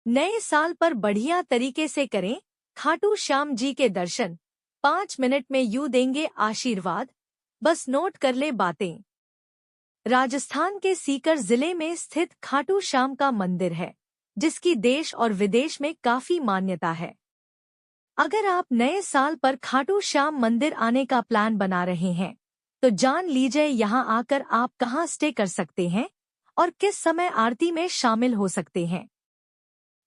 नए साल पर बढ़िया तरीके से करें खाटू श्याम जी के दर्शन। 5 मिनट में यूं देंगे आशीर्वाद, बस नोट कर ले बातें। राजस्थान के सीकर जिले में स्थित खाटू श्याम का मंदिर है, जिसकी देश और विदेश में काफी मान्यता है। अगर आप नए साल पर खाटू श्याम मंदिर आने का प्लान बना रहे हैं, तो जान लीजिए यहाँ आकर आप कहाँ स्टे कर सकते हैं और किस समय आरती में शामिल हो सकते हैं।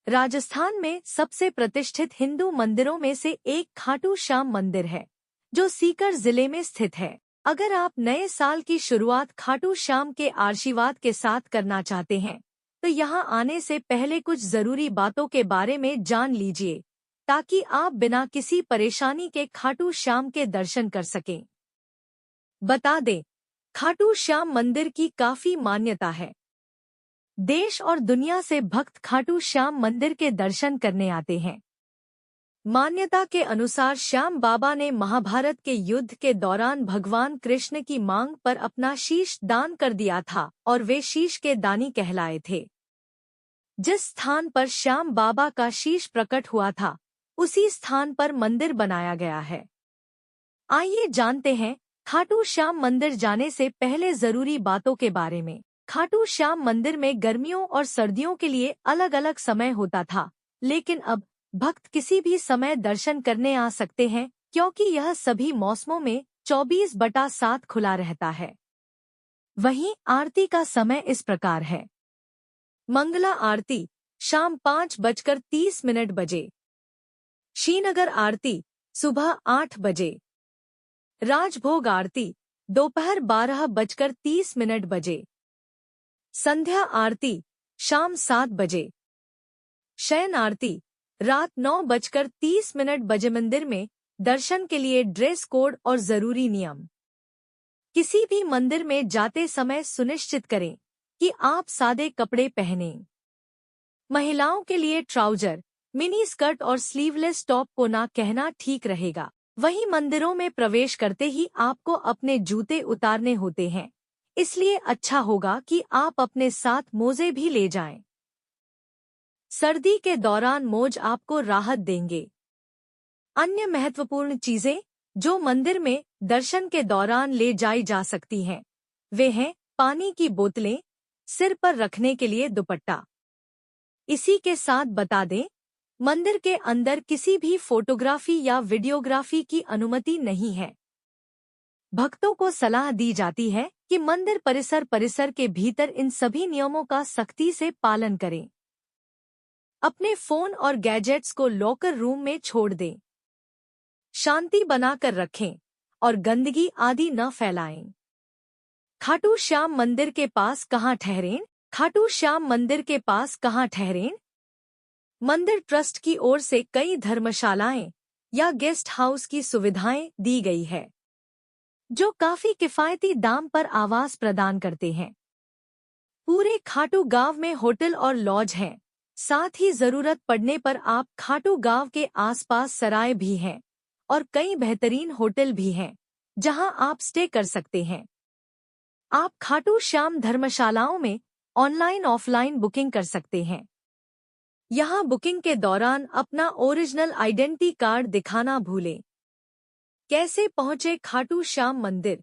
राजस्थान में सबसे प्रतिष्ठित हिंदू मंदिरों में से एक खाटू श्याम मंदिर है, जो सीकर जिले में स्थित है। अगर आप नए साल की शुरुआत खाटू श्याम के आशीर्वाद के साथ करना चाहते हैं, तो यहाँ आने से पहले कुछ जरूरी बातों के बारे में जान लीजिए, ताकि आप बिना किसी परेशानी के खाटू श्याम के दर्शन कर सकें। बता दें, खाटू श्याम मंदिर की काफी मान्यता है। देश और दुनिया से भक्त खाटू श्याम मंदिर के दर्शन करने आते हैं। मान्यता के अनुसार श्याम बाबा ने महाभारत के युद्ध के दौरान भगवान कृष्ण की मांग पर अपना शीश दान कर दिया था और वे शीश के दानी कहलाए थे। जिस स्थान पर श्याम बाबा का शीश प्रकट हुआ था, उसी स्थान पर मंदिर बनाया गया है। आइए जानते हैं खाटू श्याम मंदिर जाने से पहले जरूरी बातों के बारे में। खाटू श्याम मंदिर में गर्मियों और सर्दियों के लिए अलग अलग समय होता था, लेकिन अब भक्त किसी भी समय दर्शन करने आ सकते हैं, क्योंकि यह सभी मौसमों में 24/7 खुला रहता है। वहीं आरती का समय इस प्रकार है। मंगला आरती शाम 5:30 बजे। श्रीनगर आरती सुबह 8 बजे। राजभोग आरती दोपहर 12:30 बजे। संध्या आरती शाम 7 बजे। शयन आरती रात 9:30 बजे। मंदिर में दर्शन के लिए ड्रेस कोड और जरूरी नियम। किसी भी मंदिर में जाते समय सुनिश्चित करें कि आप सादे कपड़े पहनें। महिलाओं के लिए ट्राउजर, मिनी स्कर्ट और स्लीवलेस टॉप को ना कहना ठीक रहेगा। वहीं मंदिरों में प्रवेश करते ही आपको अपने जूते उतारने होते हैं, इसलिए अच्छा होगा कि आप अपने साथ मोजे भी ले जाएं। सर्दी के दौरान मोज आपको राहत देंगे। अन्य महत्वपूर्ण चीजें जो मंदिर में दर्शन के दौरान ले जाई जा सकती हैं, वे हैं पानी की बोतलें, सिर पर रखने के लिए दुपट्टा। इसी के साथ बता दें, मंदिर के अंदर किसी भी फोटोग्राफी या वीडियोग्राफी की अनुमति नहीं है। भक्तों को सलाह दी जाती है कि मंदिर परिसर के भीतर इन सभी नियमों का सख्ती से पालन करें। अपने फोन और गैजेट्स को लॉकर रूम में छोड़ दें। शांति बनाकर रखें और गंदगी आदि न फैलाएं। खाटू श्याम मंदिर के पास कहाँ ठहरें? खाटू श्याम मंदिर के पास कहाँ ठहरें? मंदिर ट्रस्ट की ओर से कई धर्मशालाएं या गेस्ट हाउस की सुविधाएं दी गई है, जो काफी किफायती दाम पर आवास प्रदान करते हैं। पूरे खाटू गांव में होटल और लॉज हैं। साथ ही जरूरत पड़ने पर आप खाटू गांव के आसपास सराय भी हैं और कई बेहतरीन होटल भी हैं, जहां आप स्टे कर सकते हैं। आप खाटू श्याम धर्मशालाओं में ऑनलाइन ऑफलाइन बुकिंग कर सकते हैं। यहां बुकिंग के दौरान अपना ओरिजिनल आइडेंटिटी कार्ड दिखाना भूलें। कैसे पहुंचे खाटू श्याम मंदिर?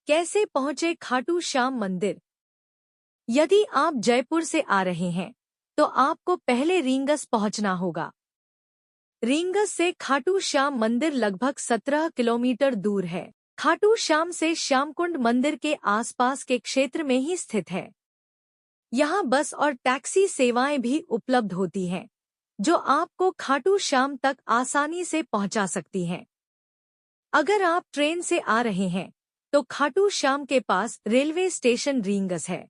कैसे पहुंचे खाटू श्याम मंदिर? यदि आप जयपुर से आ रहे हैं, तो आपको पहले रींगस पहुंचना होगा। रींगस से खाटू श्याम मंदिर लगभग 17 किलोमीटर दूर है। खाटू श्याम से श्यामकुंड मंदिर के आसपास के क्षेत्र में ही स्थित है। यहाँ बस और टैक्सी सेवाएं भी उपलब्ध होती हैं, जो आपको खाटू श्याम तक आसानी से पहुंचा सकती हैं। अगर आप ट्रेन से आ रहे हैं, तो खाटू श्याम के पास रेलवे स्टेशन रींगस है।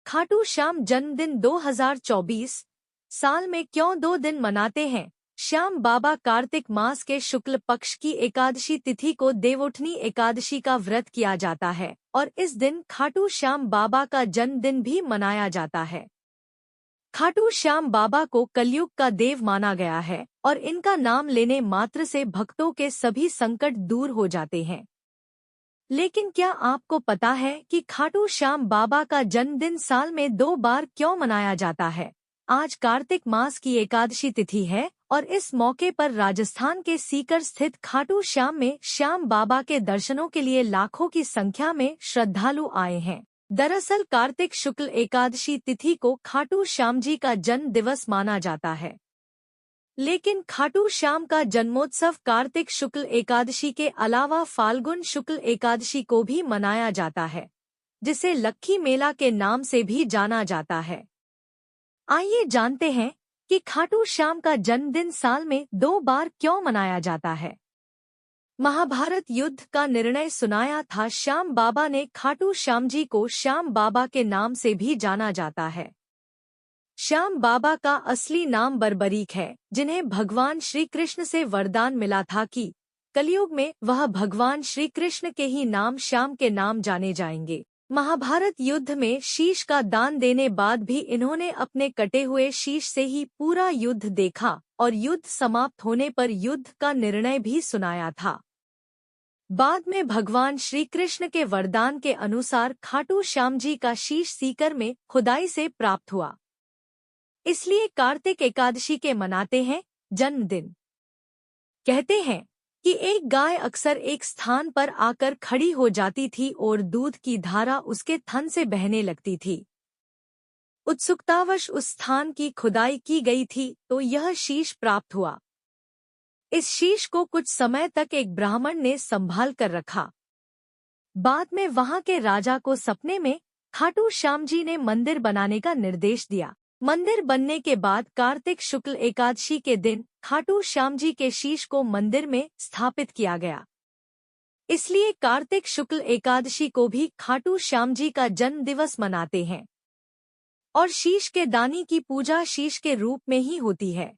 खाटू श्याम जन्मदिन 2024 साल में क्यों 2 दिन मनाते हैं? श्याम बाबा कार्तिक मास के शुक्ल पक्ष की एकादशी तिथि को देवउठनी एकादशी का व्रत किया जाता है और इस दिन खाटू श्याम बाबा का जन्मदिन भी मनाया जाता है। खाटू श्याम बाबा को कलयुग का देव माना गया है और इनका नाम लेने मात्र से भक्तों के सभी संकट दूर हो जाते हैं। लेकिन क्या आपको पता है कि खाटू श्याम बाबा का जन्मदिन साल में 2 बार क्यों मनाया जाता है? आज कार्तिक मास की एकादशी तिथि है और इस मौके पर राजस्थान के सीकर स्थित खाटू श्याम में श्याम बाबा के दर्शनों के लिए लाखों की संख्या में श्रद्धालु आए हैं। दरअसल कार्तिक शुक्ल एकादशी तिथि को खाटू श्याम जी का जन्म दिवस माना जाता है, लेकिन खाटू श्याम का जन्मोत्सव कार्तिक शुक्ल एकादशी के अलावा फाल्गुन शुक्ल एकादशी को भी मनाया जाता है, जिसे लक्खी मेला के नाम से भी जाना जाता है। आइए जानते हैं कि खाटू श्याम का जन्मदिन साल में 2 बार क्यों मनाया जाता है। महाभारत युद्ध का निर्णय सुनाया था श्याम बाबा ने। खाटू श्याम जी को श्याम बाबा के नाम से भी जाना जाता है। श्याम बाबा का असली नाम बर्बरीक है, जिन्हें भगवान श्री कृष्ण से वरदान मिला था कि कलयुग में वह भगवान श्री कृष्ण के ही नाम श्याम के नाम जाने जाएंगे। महाभारत युद्ध में शीश का दान देने बाद भी इन्होंने अपने कटे हुए शीश से ही पूरा युद्ध देखा और युद्ध समाप्त होने पर युद्ध का निर्णय भी सुनाया था। बाद में भगवान श्री कृष्ण के वरदान के अनुसार खाटू श्याम जी का शीश सीकर में खुदाई से प्राप्त हुआ, इसलिए कार्तिक एकादशी के मनाते हैं जन्मदिन। कहते हैं कि एक गाय अक्सर एक स्थान पर आकर खड़ी हो जाती थी और दूध की धारा उसके थन से बहने लगती थी। उत्सुकतावश उस स्थान की खुदाई की गई थी तो यह शीश प्राप्त हुआ। इस शीश को कुछ समय तक एक ब्राह्मण ने संभाल कर रखा। बाद में वहां के राजा को सपने में खाटू श्याम जी ने मंदिर बनाने का निर्देश दिया। मंदिर बनने के बाद कार्तिक शुक्ल एकादशी के दिन खाटू श्याम जी के शीश को मंदिर में स्थापित किया गया। इसलिए कार्तिक शुक्ल एकादशी को भी खाटू श्याम जी का जन्म दिवस मनाते हैं और शीश के दानी की पूजा शीश के रूप में ही होती है।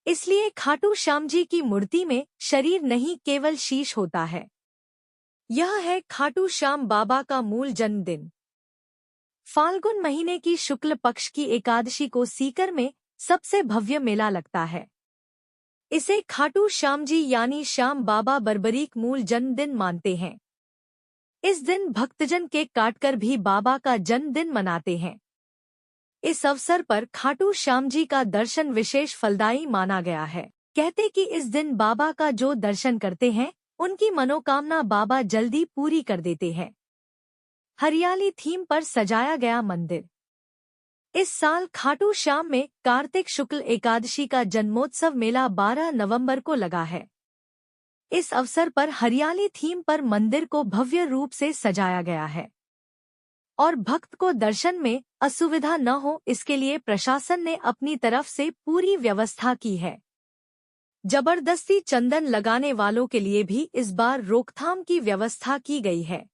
इसलिए खाटू श्याम जी की मूर्ति में शरीर नहीं, केवल शीश होता है। यह है खाटू श्याम बाबा का मूल जन्मदिन। फाल्गुन महीने की शुक्ल पक्ष की एकादशी को सीकर में सबसे भव्य मेला लगता है। इसे खाटू श्याम जी यानी श्याम बाबा बर्बरीक मूल जन्मदिन मानते हैं। इस दिन भक्तजन केक काटकर भी बाबा का जन्मदिन मनाते हैं। इस अवसर पर खाटू श्याम जी का दर्शन विशेष फलदायी माना गया है। कहते कि इस दिन बाबा का जो दर्शन करते हैं उनकी मनोकामना बाबा जल्दी पूरी कर देते हैं। हरियाली थीम पर सजाया गया मंदिर। इस साल खाटू श्याम में कार्तिक शुक्ल एकादशी का जन्मोत्सव मेला 12 नवंबर को लगा है। इस अवसर पर हरियाली थीम पर मंदिर को भव्य रूप से सजाया गया है और भक्त को दर्शन में असुविधा न हो इसके लिए प्रशासन ने अपनी तरफ से पूरी व्यवस्था की है। जबरदस्ती चंदन लगाने वालों के लिए भी इस बार रोकथाम की व्यवस्था की गई है।